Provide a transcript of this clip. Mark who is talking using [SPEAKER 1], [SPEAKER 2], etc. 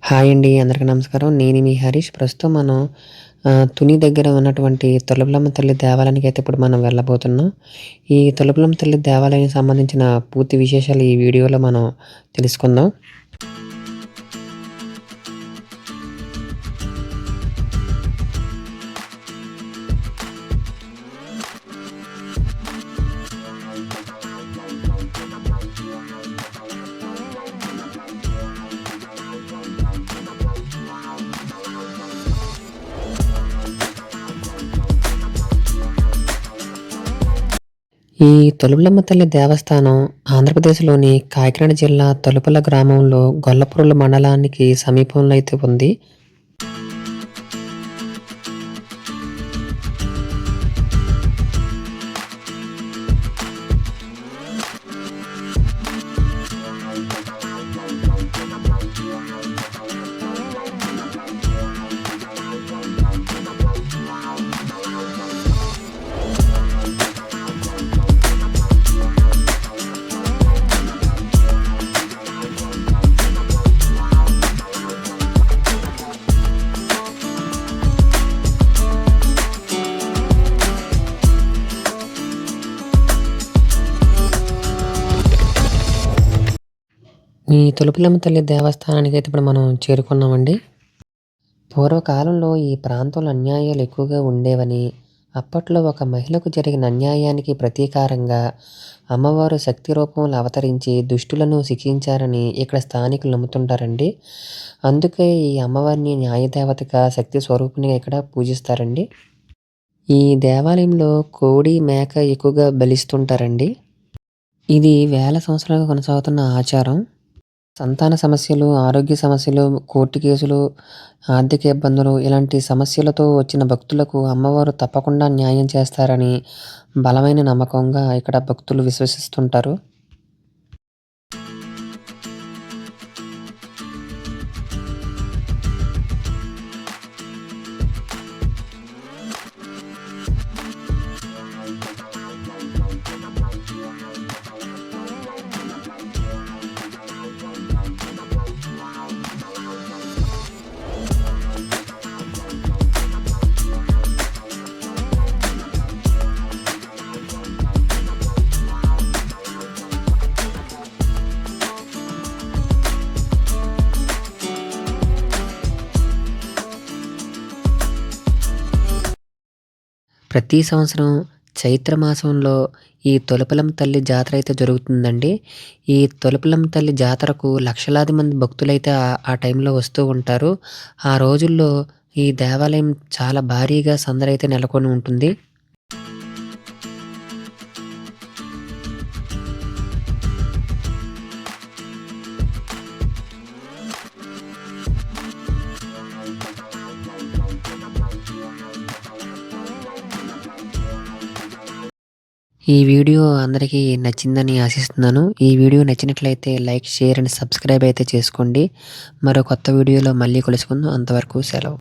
[SPEAKER 1] Hi అండి. అందరికీ నమస్కారం. నేను మీ హరీష్. ప్రస్తుతం మనం తుని దగ్గర ఉన్నటువంటి తొలకలమ్మ తల్లి దేవాలయానికైతే ఇప్పుడు మనం వెళ్ళబోతున్నాం. ఈ తొలకలమ్మ తల్లి దేవాలయానికి సంబంధించిన పూర్తి విశేషాలు ఈ వీడియోలో మనం తెలుసుకుందాం. ఈ తొలుపులమ్మ తల్లి దేవస్థానం ఆంధ్రప్రదేశ్‌లోని కాకినాడ జిల్లా తలుపుల గ్రామంలో గొల్లప్రోలు మండలానికి సమీపంలో అయితే ఉంది. ఈ తొలుపులమ్మ తల్లి దేవస్థానానికైతే ఇప్పుడు మనం చేరుకున్నామండి. పూర్వకాలంలో ఈ ప్రాంతంలో అన్యాయాలు ఎక్కువగా ఉండేవని, అప్పట్లో ఒక మహిళకు జరిగిన అన్యాయానికి ప్రతీకారంగా అమ్మవారు శక్తి రూపంలో అవతరించి దుష్టులను శిక్షించారని ఇక్కడ స్థానికులు నమ్ముతుంటారండి. అందుకే ఈ అమ్మవారిని న్యాయదేవతగా, శక్తి స్వరూపిణిగా ఇక్కడ పూజిస్తారండి. ఈ దేవాలయంలో కోడి, మేక ఎక్కువగా బలిస్తుంటారండి. ఇది వేల సంవత్సరాలుగా కొనసాగుతున్న ఆచారం. సంతాన సమస్యలు, ఆరోగ్య సమస్యలు, కోర్టు కేసులు, ఆర్థిక ఇబ్బందులు ఇలాంటి సమస్యలతో వచ్చిన భక్తులకు అమ్మవారు తప్పకుండా న్యాయం చేస్తారని బలమైన నమ్మకంగా ఇక్కడ భక్తులు విశ్వసిస్తుంటారు. ప్రతి సంవత్సరం చైత్ర మాసంలో ఈ తొలుపులమ్మ తల్లి జాతర అయితే జరుగుతుందండి. ఈ తొలుపులమ్మ తల్లి జాతరకు లక్షలాది మంది భక్తులైతే ఆ టైంలో వస్తూ ఉంటారు. ఆ రోజుల్లో ఈ దేవాలయం చాలా భారీగా సందడైతే నెలకొని ఉంటుంది. ఈ వీడియో అందరికీ నచ్చిందని ఆశిస్తున్నాను. ఈ వీడియో నచ్చినట్లయితే లైక్, షేర్ అండ్ సబ్స్క్రైబ్ అయితే చేసుకోండి. మరో కొత్త వీడియోలో మళ్ళీ కలుసుకుందాం. అంతవరకు సెలవు.